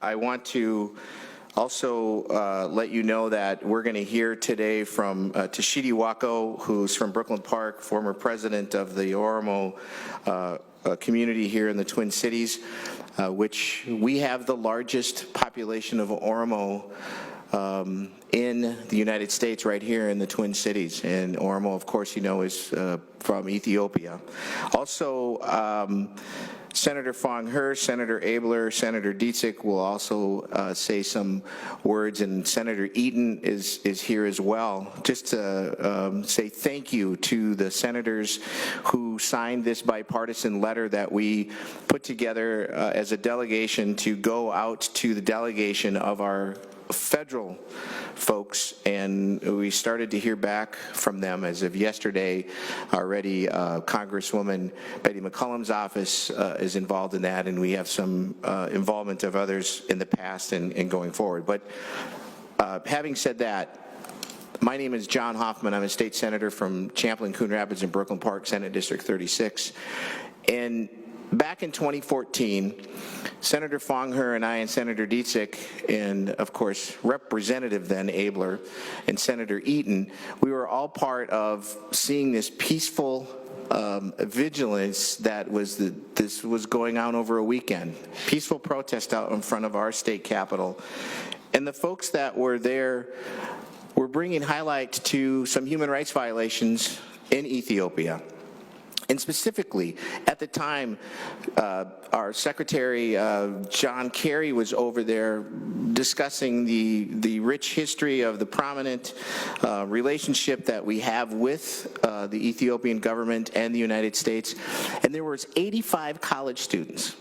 I want to also let you know that we're going to hear today from Tashidi Wako, who's from Brooklyn Park, former president of the Oromo community here in the Twin Cities, which we have the largest population of Oromo in the United States, right here in the Twin Cities. And Oromo, of course, you know, is from Ethiopia. Also, Senator Fong Her, Senator Abler, Senator Dietzick will also say some words, and Senator Eaton is here as well, just to say thank you to the senators who signed this bipartisan letter that we put together as a delegation to go out to the delegation of our federal folks, and we started to hear back from them as of yesterday already. Congresswoman Betty McCollum's office is involved in that, and we have some involvement of others in the past and going forward. But having said that, my name is John Hoffman. I'm a state senator from Champlain, Coon Rapids, and Brooklyn Park, Senate District 36. And back in 2014, Senator Fong Her and I and Senator Dietzick and, of course, Representative then Abler and Senator Eaton, we were all part of seeing this peaceful vigilance that this was going on over a weekend. Peaceful protest out in front of our state capitol. And the folks that were there were bringing highlight to some human rights violations in Ethiopia. And specifically, at the time, our Secretary John Kerry was over there discussing the rich history of the prominent relationship that we have with the Ethiopian government and the United States. And there was 85 college students.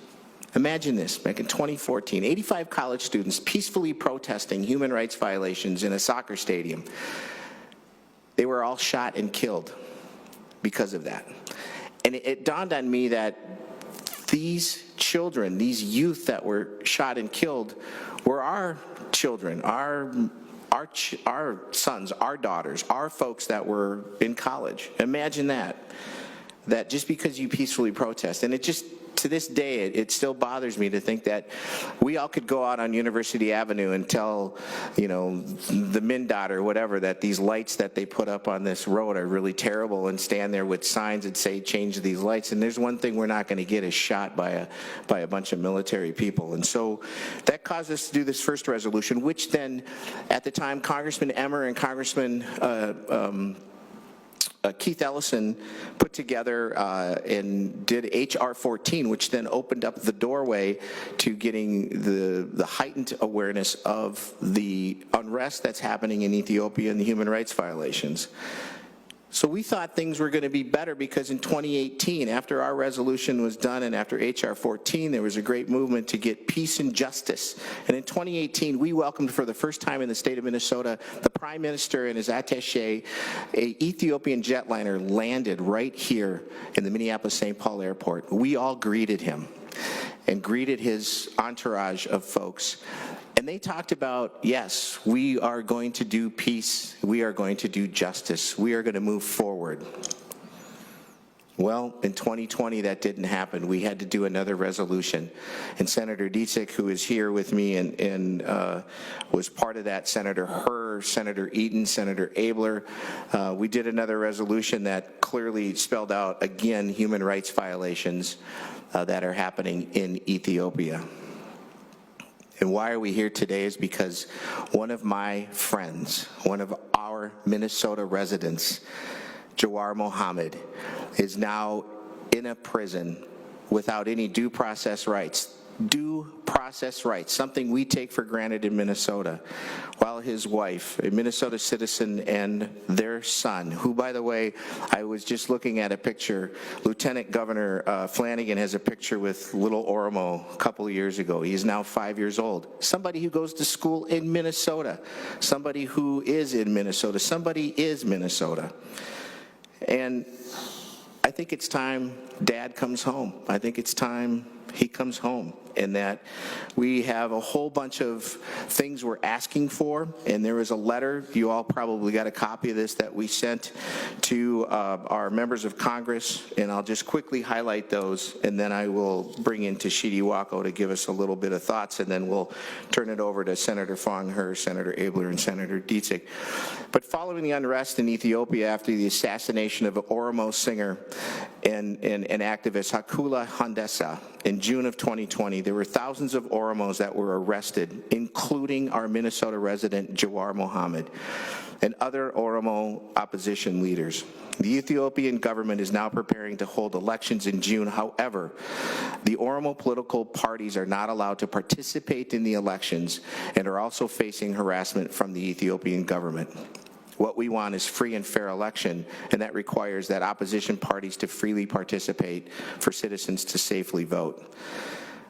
Imagine this, back in 2014, 85 college students peacefully protesting human rights violations in a soccer stadium. They were all shot and killed because of that. And it dawned on me that these children, these youth that were shot and killed, were our children, our sons, our daughters, our folks that were in college. Imagine that just because you peacefully protest. And it just, to this day, it still bothers me to think that we all could go out on University Avenue and tell, you know, the MnDOT or whatever that these lights that they put up on this road are really terrible, and stand there with signs that say change these lights. And there's one thing we're not going to get is shot by a bunch of military people. And so that caused us to do this first resolution, which then at the time Congressman Emmer and Congressman Keith Ellison put together and did H.R. 14, which then opened up the doorway to getting the heightened awareness of the unrest that's happening in Ethiopia and the human rights violations. So we thought things were going to be better because in 2018, after our resolution was done and after H.R. 14, there was a great movement to get peace and justice. And in 2018, we welcomed for the first time in the state of Minnesota, the Prime Minister and his attaché, an Ethiopian jetliner landed right here in the Minneapolis-St. Paul airport. We all greeted him and greeted his entourage of folks. And they talked about, yes, we are going to do peace, we are going to do justice, we are going to move forward. Well, in 2020, that didn't happen. We had to do another resolution. And Senator Dietzick, who is here with me and was part of that, Senator Her, Senator Eaton, Senator Abler, we did another resolution that clearly spelled out, again, human rights violations that are happening in Ethiopia. And why are we here today is because one of my friends, one of our Minnesota residents, Jawar Mohammed, is now in a prison without any due process rights. Due process rights, something we take for granted in Minnesota, while his wife, a Minnesota citizen, and their son, who, by the way, I was just looking at a picture, Lieutenant Governor Flanagan has a picture with little Oromo a couple of years ago. He's now 5 years old. Somebody who goes to school in Minnesota, somebody who is in Minnesota, somebody is Minnesota. And I think it's time Dad comes home. I think it's time He comes home, and that we have a whole bunch of things we're asking for, and there was a letter, you all probably got a copy of this, that we sent to our members of Congress, and I'll just quickly highlight those, and then I will bring in Tashidi Wako to give us a little bit of thoughts, and then we'll turn it over to Senator Fong Her, Senator Abler, and Senator Dietzig. But following the unrest in Ethiopia after the assassination of Oromo singer and activist Hakulah Hundessa in June of 2020, there were thousands of Oromos that were arrested, including our Minnesota resident Jawar Mohammed and other Oromo opposition leaders. The Ethiopian government is now preparing to hold elections in June. However, the Oromo political parties are not allowed to participate in the elections and are also facing harassment from the Ethiopian government. What we want is free and fair election, and that requires that opposition parties to freely participate for citizens to safely vote.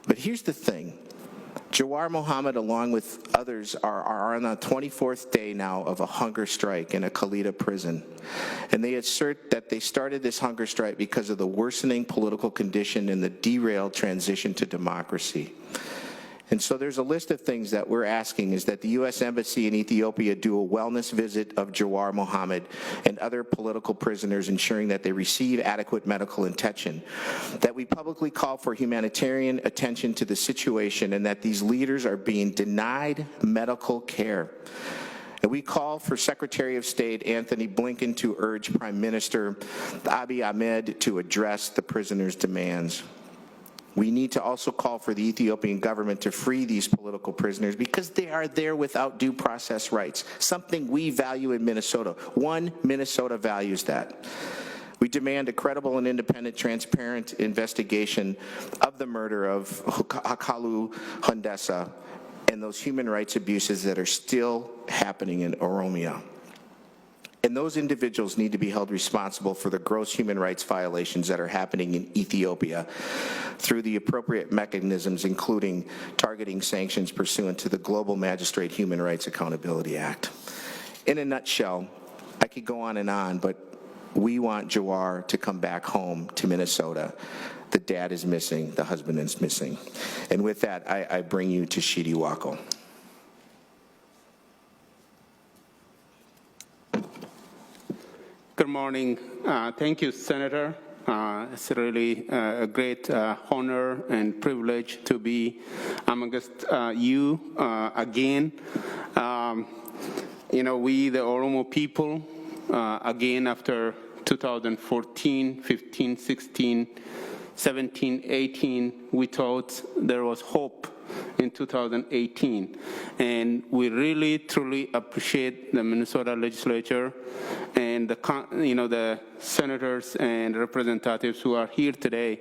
But here's the thing. Jawar Mohammed, along with others, are on the 24th day now of a hunger strike in a Kalita prison. And they assert that they started this hunger strike because of the worsening political condition and the derailed transition to democracy. And so there's a list of things that we're asking is that the U.S. Embassy in Ethiopia do a wellness visit of Jawar Mohammed and other political prisoners, ensuring that they receive adequate medical attention, that we publicly call for humanitarian attention to the situation, and that these leaders are being denied medical care. And we call for Secretary of State Anthony Blinken to urge Prime Minister Abiy Ahmed to address the prisoners' demands. We need to also call for the Ethiopian government to free these political prisoners because they are there without due process rights, something we value in Minnesota. Minnesota values that. We demand a credible and independent, transparent investigation of the murder of Hakulah Hundessa and those human rights abuses that are still happening in Oromo. And those individuals need to be held responsible for the gross human rights violations that are happening in Ethiopia through the appropriate mechanisms, including targeting sanctions pursuant to the Global Magistrate Human Rights Accountability Act. In a nutshell, I could go on, but we want Jawar to come back home to Minnesota. The dad is missing, the husband is missing. And with that, I bring you to Tashidi Wako. Good morning. Thank you, Senator. It's really a great honor and privilege to be amongst you again. We, the Oromo people, again after 2014, 15, 16, 17, 18, we thought there was hope in 2018. And we really, truly appreciate the Minnesota legislature and the senators and representatives who are here today.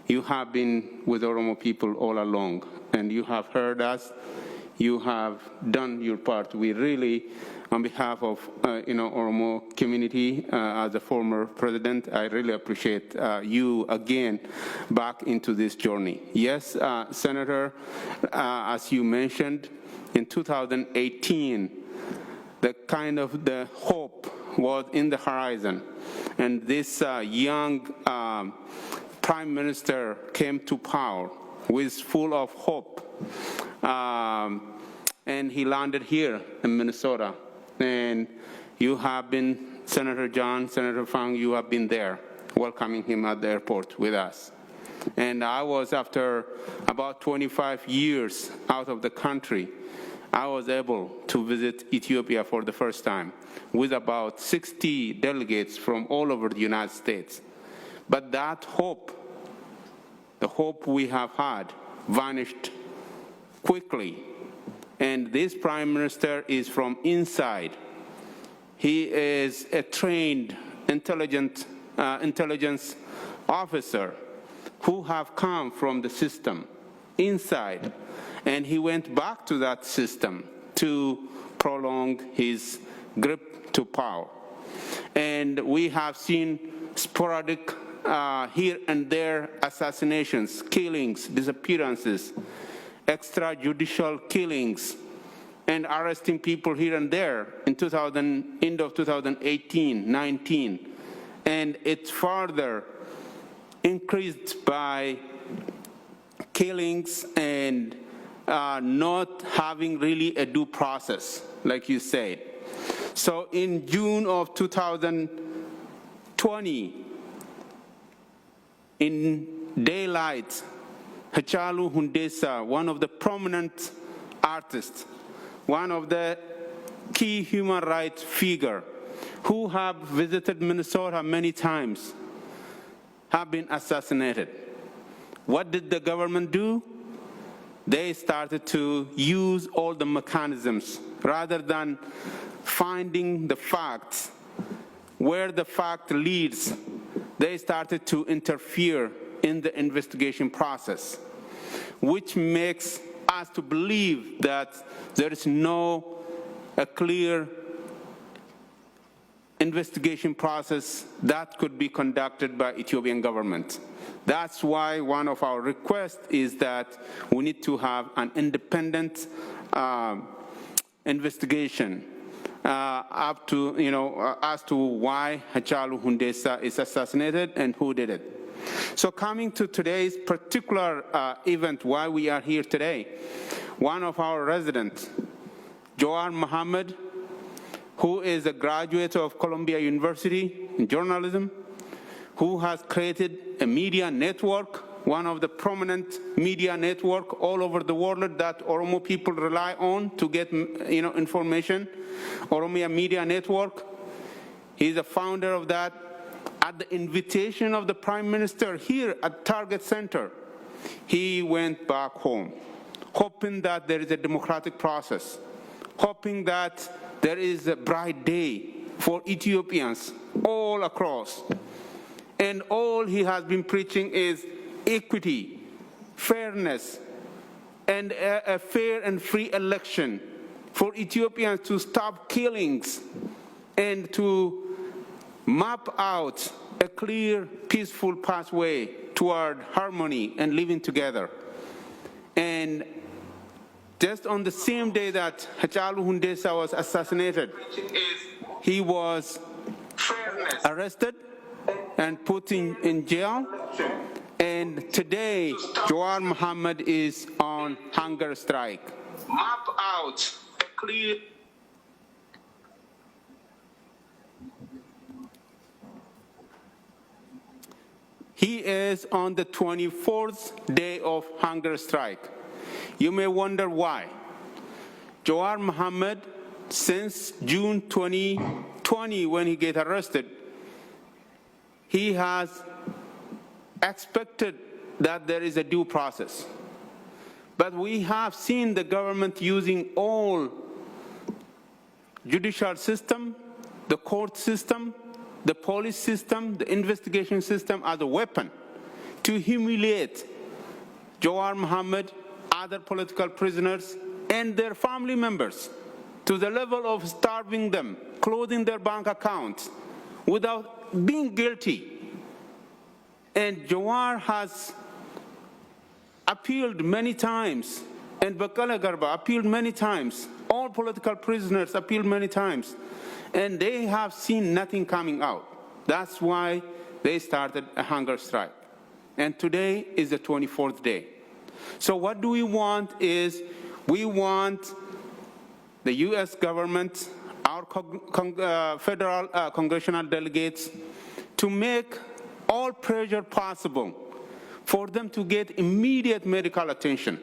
You have been with Oromo people all along, and you have heard us. You have done your part. We really, on behalf of Oromo community, as a former president, I really appreciate you again back into this journey. Yes, Senator, as you mentioned, in 2018, the hope was in the horizon, and this young prime minister came to power with full of hope, and he landed here in Minnesota. And you have been, Senator John, Senator Fang, you have been there welcoming him at the airport with us. And I was, after about 25 years out of the country, I was able to visit Ethiopia for the first time with about 60 delegates from all over the United States. But that hope, the hope we have had, vanished quickly. And this prime minister is from inside. He is a trained intelligence officer who have come from the system inside. And he went back to that system to prolong his grip to power. And we have seen sporadic here and there assassinations, killings, disappearances, extrajudicial killings, and arresting people here and there in end of 2018, 19. And it's further increased by killings and not having really a due process, like you said. So in June of 2020, in daylight, Hachalu Hundessa, one of the prominent artists, one of the key human rights figure who have visited Minnesota many times, have been assassinated. What did the government do? They started to use all the mechanisms rather than finding the facts. Where the fact leads, they started to interfere in the investigation process, which makes us to believe that there is a clear investigation process that could be conducted by Ethiopian government. That's why one of our requests is that we need to have an independent investigation as to why Hachalu Hundessa is assassinated and who did it. So coming to today's particular event, why we are here today, one of our residents, Jawar Mohammed, who is a graduate of Columbia University in journalism, who has created a media network, one of the prominent media network all over the world that Oromo people rely on to get information, Oromia Media Network. He's the founder of that. At the invitation of the Prime Minister here at Target Center, he went back home, hoping that there is a democratic process, hoping that there is a bright day for Ethiopians all across. And all he has been preaching is equity, fairness, and a fair and free election for Ethiopians to stop killings and to map out a clear, peaceful pathway toward harmony and living together. And just on the same day that Hachalu Hundessa was assassinated, he was arrested and put in jail. And today, Jawar Mohammed is on hunger strike. Map out a clear. He is on the 24th day of hunger strike. You may wonder why. Jawar Mohammed, since June 2020, when he got arrested, he has expected that there is a due process. But we have seen the government using all judicial system, the court system, the police system, the investigation system as a weapon to humiliate Jawar Mohammed, other political prisoners, and their family members to the level of starving them, closing their bank accounts without being guilty. And Jawar has appealed many times, and Bakala Garba appealed many times. All political prisoners appealed many times, and they have seen nothing coming out. That's why they started a hunger strike. And today is the 24th day. So what do we want is, we want the US government, our federal congressional delegates, to make all pressure possible for them to get immediate medical attention.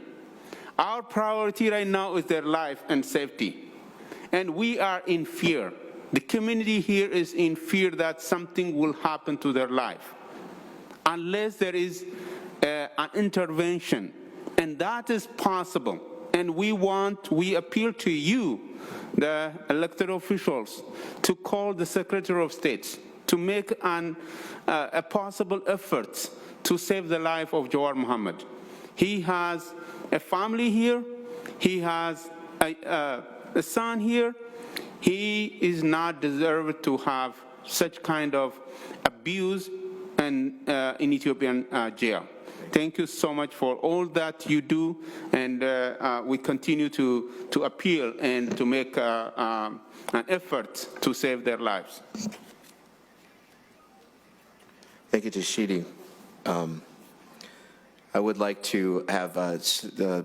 Our priority right now is their life and safety. And we are in fear. The community here is in fear that something will happen to their life unless there is an intervention. And that is possible. And we appeal to you, the elected officials, to call the Secretary of State to make a possible effort to save the life of Jawar Mohammed. He has a family here. He has a son here. He is not deserved to have such kind of abuse in Ethiopian jail. Thank you so much for all that you do, and we continue to appeal and to make an effort to save their lives. Thank you, Tashidi. I would like to have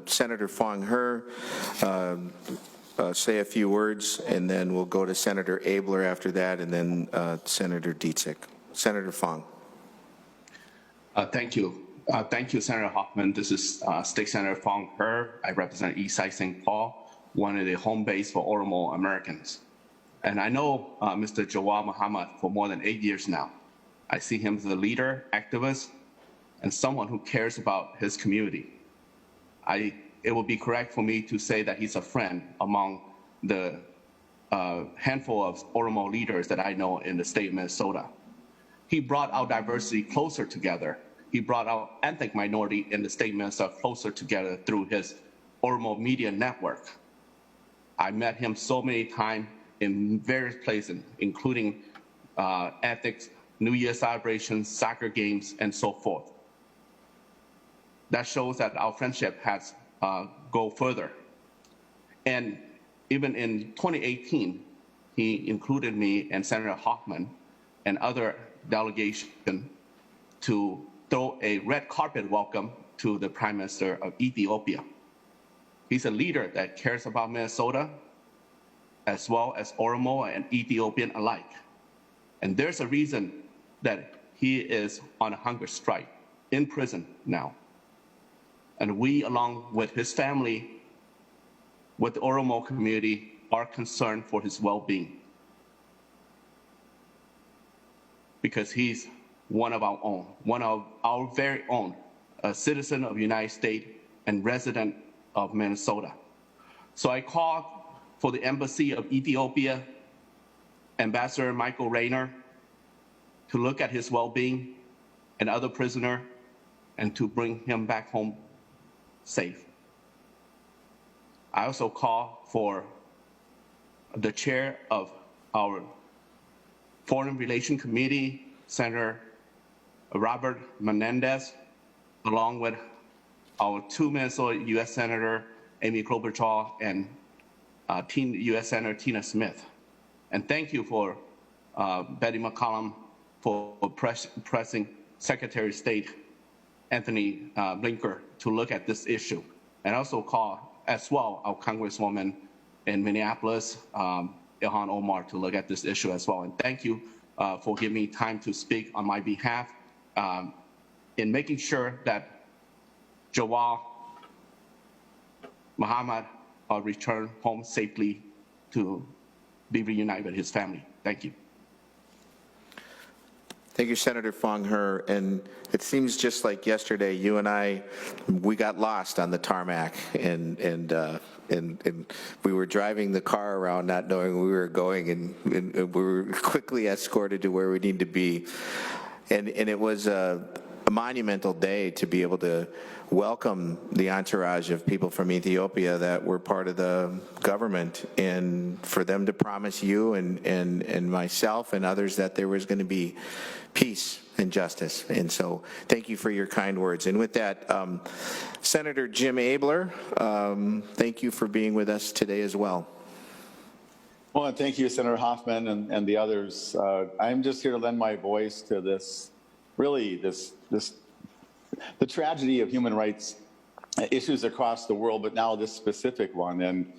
Senator Fong He say a few words, and then we'll go to Senator Abler after that, and then Senator Dietzig. Senator Fong. Thank you. Thank you, Senator Hoffman. This is State Senator Fong He. I represent Eastside St. Paul, one of the home base for Oromo Americans. And I know Mr. Jawad Muhammad for more than 8 years now. I see him as a leader, activist, and someone who cares about his community. It would be correct for me to say that he's a friend among the handful of Oromo leaders that I know in the state of Minnesota. He brought our diversity closer together. He brought our ethnic minority in the state of Minnesota closer together through his Oromo media network. I met him so many times in various places, including ethics, New Year celebrations, soccer games, and so forth. That shows that our friendship has go further. And even in 2018, he included me and Senator Hoffman and other delegation to throw a red carpet welcome to the Prime Minister of Ethiopia. He's a leader that cares about Minnesota, as well as Oromo and Ethiopian alike. And there's a reason that he is on a hunger strike, in prison now. And we, along with his family, with the Oromo community, are concerned for his well-being. Because he's one of our own, one of our very own, a citizen of the United States and resident of Minnesota. So I called for the Embassy of Ethiopia, Ambassador Michael Rayner, to look at his well-being and other prisoner and to bring him back home safe. I also call for the chair of our Foreign Relations Committee, Senator Robert Menendez, along with our two Minnesota U.S. Senator, Amy Klobuchar, and U.S. Senator Tina Smith. And thank you for Betty McCollum for pressing Secretary of State Anthony Blinker to look at this issue. And also call as well our Congresswoman in Minneapolis, Ilhan Omar, to look at this issue as well. And thank you for giving me time to speak on my behalf in making sure that Jawad Muhammad return home safely to be reunited with his family. Thank you. Thank you, Senator Fong He. And it seems just like yesterday, you and I, we got lost on the tarmac, and we were driving the car around not knowing where we were going, and we were quickly escorted to where we need to be. And it was a monumental day to be able to welcome the entourage of people from Ethiopia that were part of the government, and for them to promise you and myself and others that there was going to be peace and justice. And so thank you for your kind words. And with that, Senator Jim Abler, thank you for being with us today as well. Well, and thank you, Senator Hoffman and the others. I'm just here to lend my voice to this, really, the tragedy of human rights issues across the world, but now this specific one. And,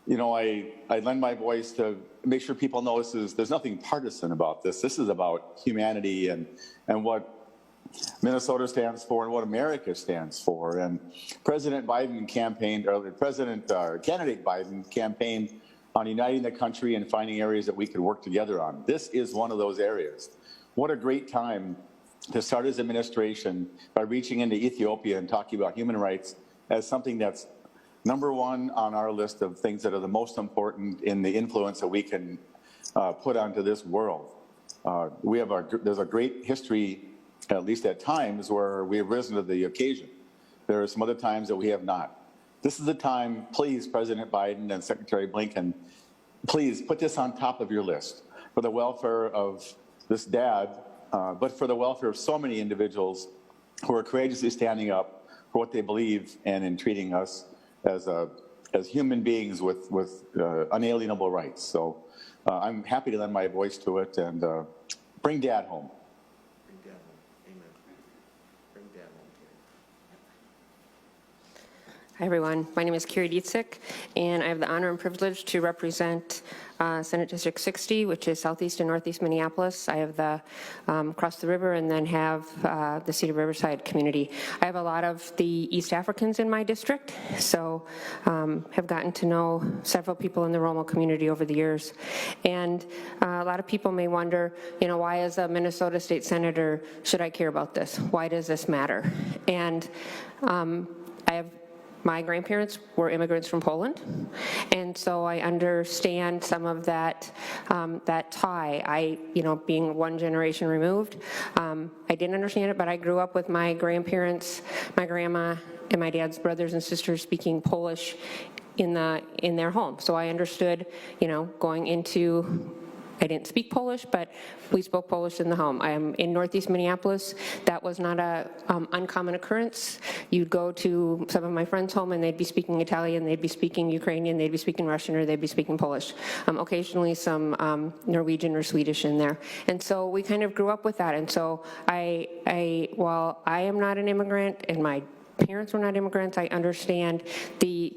you know, I lend my voice to make sure people know there's nothing partisan about this. This is about humanity and what Minnesota stands for and what America stands for. And President Biden campaigned, or candidate Biden campaigned on uniting the country and finding areas that we could work together on. This is one of those areas. What a great time to start his administration by reaching into Ethiopia and talking about human rights as something that's number one on our list of things that are the most important in the influence that we can put onto this world. There's a great history, at least at times, where we have risen to the occasion. There are some other times that we have not. This is the time, please, President Biden and Secretary Blinken, please put this on top of your list for the welfare of this dad, but for the welfare of so many individuals who are courageously standing up for what they believe and in treating us as human beings with unalienable rights. So I'm happy to lend my voice to it and bring Dad home. Bring Dad home. Amen. Bring Dad home. Hi, everyone. My name is Kiri Dietzig, and I have the honor and privilege to represent Senate District 60, which is southeast and northeast Minneapolis. I have the across the river, and then have the Cedar Riverside community. I have a lot of the East Africans in my district, so have gotten to know several people in the Oromo community over the years. And a lot of people may wonder, why as a Minnesota state senator should I care about this? Why does this matter? And my grandparents were immigrants from Poland, and so I understand some of that that tie. Being one generation removed, I didn't understand it, but I grew up with my grandparents, my grandma, and my dad's brothers and sisters speaking Polish in their home. So I understood, going into. I didn't speak Polish, but we spoke Polish in the home. I'm in Northeast Minneapolis. That was not a uncommon occurrence. You'd go to some of my friends' home and they'd be speaking Italian, they'd be speaking Ukrainian, they'd be speaking Russian, or they'd be speaking Polish. Occasionally some Norwegian or Swedish in there. And so we kind of grew up with that. And so while I am not an immigrant and my parents were not immigrants, I understand the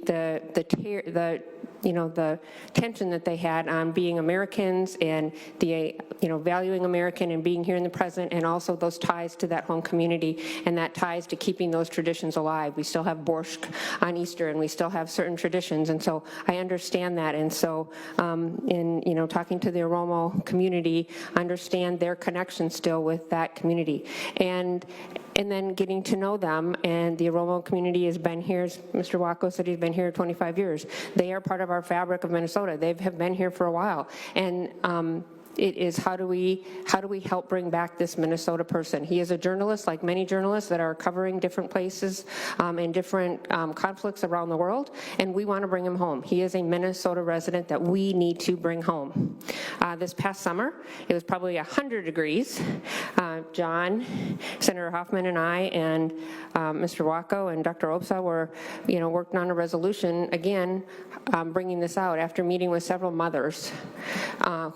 tension that they had on being Americans and the valuing American and being here in the present, and also those ties to that home community and that ties to keeping those traditions alive. We still have borscht on Easter, and we still have certain traditions, and so I understand that. And so in talking to the Oromo community, I understand their connection still with that community, and then getting to know them. And the Oromo community has been here, as Mr. Wacko said, he's been here 25 years. They are part of our fabric of Minnesota. They have been here for a while. And it is how do we help bring back this Minnesota person? He is a journalist, like many journalists that are covering different places and different conflicts around the world, and we want to bring him home. He is a Minnesota resident that we need to bring home. This past summer, it was probably 100 degrees. John, Senator Hoffman, and I, and Mr. Wacko and Dr. Opsa were, working on a resolution, again, bringing this out after meeting with several mothers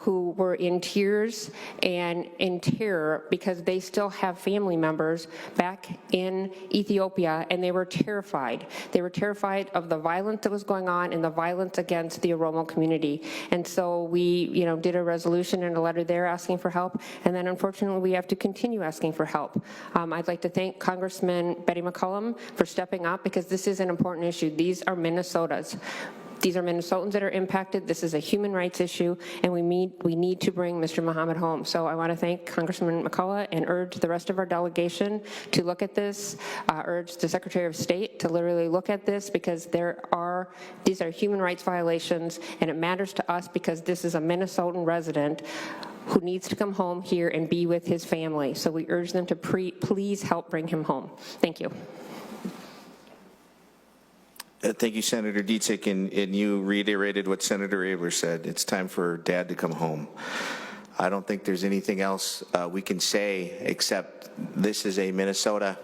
who were in tears and in terror because they still have family members back in Ethiopia, and they were terrified. They were terrified of the violence that was going on and the violence against the Oromo community. And so we, did a resolution and a letter there asking for help, and then unfortunately we have to continue asking for help. I'd like to thank Congressman Betty McCollum for stepping up, because this is an important issue. These are Minnesotas. These are Minnesotans that are impacted. This is a human rights issue, and we need to bring Mr. Muhammad home. So I want to thank Congressman McCullough and urge the rest of our delegation to look at this, urge the Secretary of State to literally look at this, because these are human rights violations, and it matters to us because this is a Minnesotan resident who needs to come home here and be with his family. So we urge them to please help bring him home. Thank you. Thank you, Senator Dietzig, and you reiterated what Senator Abler said. It's time for Dad to come home. I don't think there's anything else we can say except this is a Minnesota.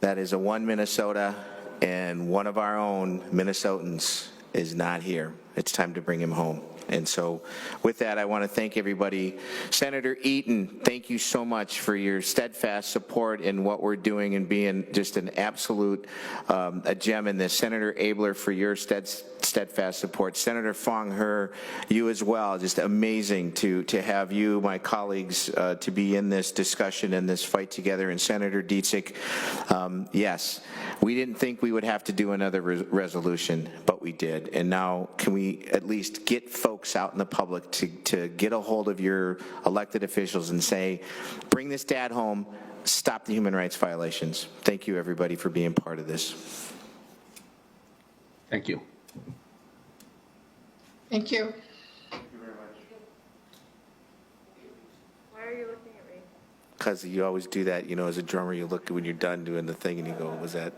That is a one Minnesota, and one of our own Minnesotans is not here. It's time to bring him home. And so with that, I want to thank everybody. Senator Eaton, thank you so much for your steadfast support in what we're doing and being just an absolute a gem in this. Senator Abler, for your steadfast support. Senator Fong He, you as well. Just amazing to have you, my colleagues, to be in this discussion and this fight together. And Senator Dietzig, yes, we didn't think we would have to do another resolution, but we did. And now can we at least get folks out in the public to get a hold of your elected officials and say, bring this dad home, stop the human rights violations. Thank you, everybody, for being part of this. Thank you. Thank you. Why are you looking at me? Because you always do that, as a drummer, you look when you're done doing the thing and you go, what was that?